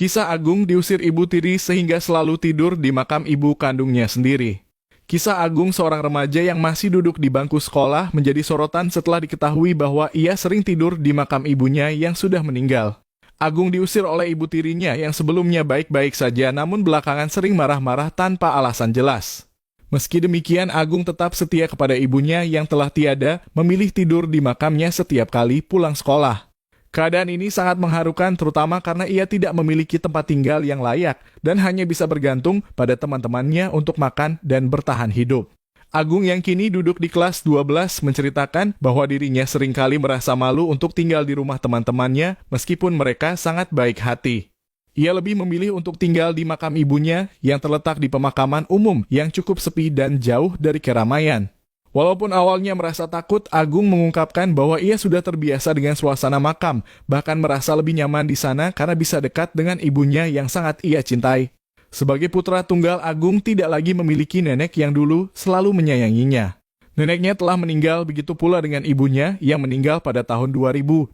Kisah Agung diusir ibu tiri sehingga selalu tidur di makam ibu kandungnya sendiri. Kisah Agung, seorang remaja yang masih duduk di bangku sekolah, menjadi sorotan setelah diketahui bahwa ia sering tidur di makam ibunya yang sudah meninggal. Agung diusir oleh ibu tirinya yang sebelumnya baik-baik saja namun belakangan sering marah-marah tanpa alasan jelas. Meski demikian, Agung tetap setia kepada ibunya yang telah tiada, memilih tidur di makamnya setiap kali pulang sekolah. Keadaan ini sangat mengharukan terutama karena ia tidak memiliki tempat tinggal yang layak dan hanya bisa bergantung pada teman-temannya untuk makan dan bertahan hidup. Agung yang kini duduk di kelas 12 menceritakan bahwa dirinya seringkali merasa malu untuk tinggal di rumah teman-temannya meskipun mereka sangat baik hati. Ia lebih memilih untuk tinggal di makam ibunya yang terletak di pemakaman umum yang cukup sepi dan jauh dari keramaian. Walaupun awalnya merasa takut, Agung mengungkapkan bahwa ia sudah terbiasa dengan suasana makam, bahkan merasa lebih nyaman di sana karena bisa dekat dengan ibunya yang sangat ia cintai. Sebagai putra tunggal, Agung tidak lagi memiliki nenek yang dulu selalu menyayanginya. Neneknya telah meninggal, begitu pula dengan ibunya yang meninggal pada tahun 2018.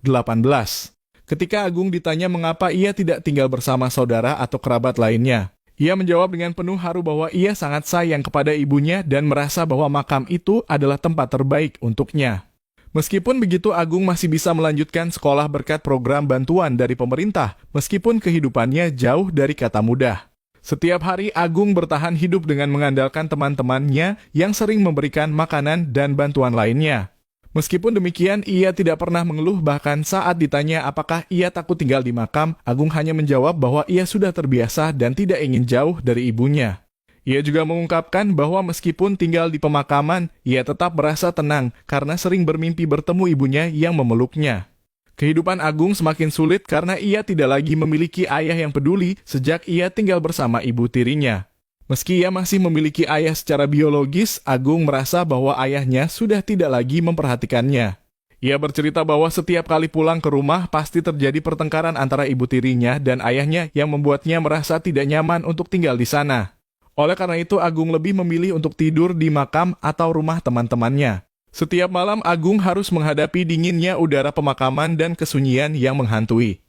Ketika Agung ditanya mengapa ia tidak tinggal bersama saudara atau kerabat lainnya, ia menjawab dengan penuh haru bahwa ia sangat sayang kepada ibunya dan merasa bahwa makam itu adalah tempat terbaik untuknya. Meskipun begitu, Agung masih bisa melanjutkan sekolah berkat program bantuan dari pemerintah, meskipun kehidupannya jauh dari kata mudah. Setiap hari, Agung bertahan hidup dengan mengandalkan teman-temannya yang sering memberikan makanan dan bantuan lainnya. Meskipun demikian, ia tidak pernah mengeluh, bahkan saat ditanya apakah ia takut tinggal di makam, Agung hanya menjawab bahwa ia sudah terbiasa dan tidak ingin jauh dari ibunya. Ia juga mengungkapkan bahwa meskipun tinggal di pemakaman, ia tetap merasa tenang karena sering bermimpi bertemu ibunya yang memeluknya. Kehidupan Agung semakin sulit karena ia tidak lagi memiliki ayah yang peduli sejak ia tinggal bersama ibu tirinya. Meski ia masih memiliki ayah secara biologis, Agung merasa bahwa ayahnya sudah tidak lagi memperhatikannya. Ia bercerita bahwa setiap kali pulang ke rumah pasti terjadi pertengkaran antara ibu tirinya dan ayahnya yang membuatnya merasa tidak nyaman untuk tinggal di sana. Oleh karena itu, Agung lebih memilih untuk tidur di makam atau rumah teman-temannya. Setiap malam, Agung harus menghadapi dinginnya udara pemakaman dan kesunyian yang menghantui.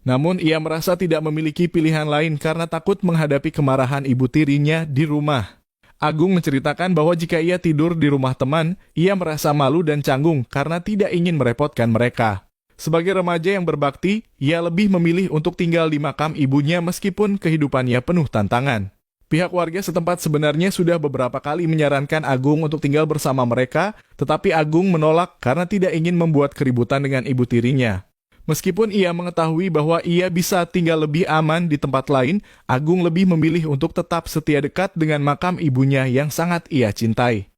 Namun, ia merasa tidak memiliki pilihan lain karena takut menghadapi kemarahan ibu tirinya di rumah. Agung menceritakan bahwa jika ia tidur di rumah teman, ia merasa malu dan canggung karena tidak ingin merepotkan mereka. Sebagai remaja yang berbakti, ia lebih memilih untuk tinggal di makam ibunya meskipun kehidupannya penuh tantangan. Pihak warga setempat sebenarnya sudah beberapa kali menyarankan Agung untuk tinggal bersama mereka, tetapi Agung menolak karena tidak ingin membuat keributan dengan ibu tirinya. Meskipun ia mengetahui bahwa ia bisa tinggal lebih aman di tempat lain, Agung lebih memilih untuk tetap setia dekat dengan makam ibunya yang sangat ia cintai.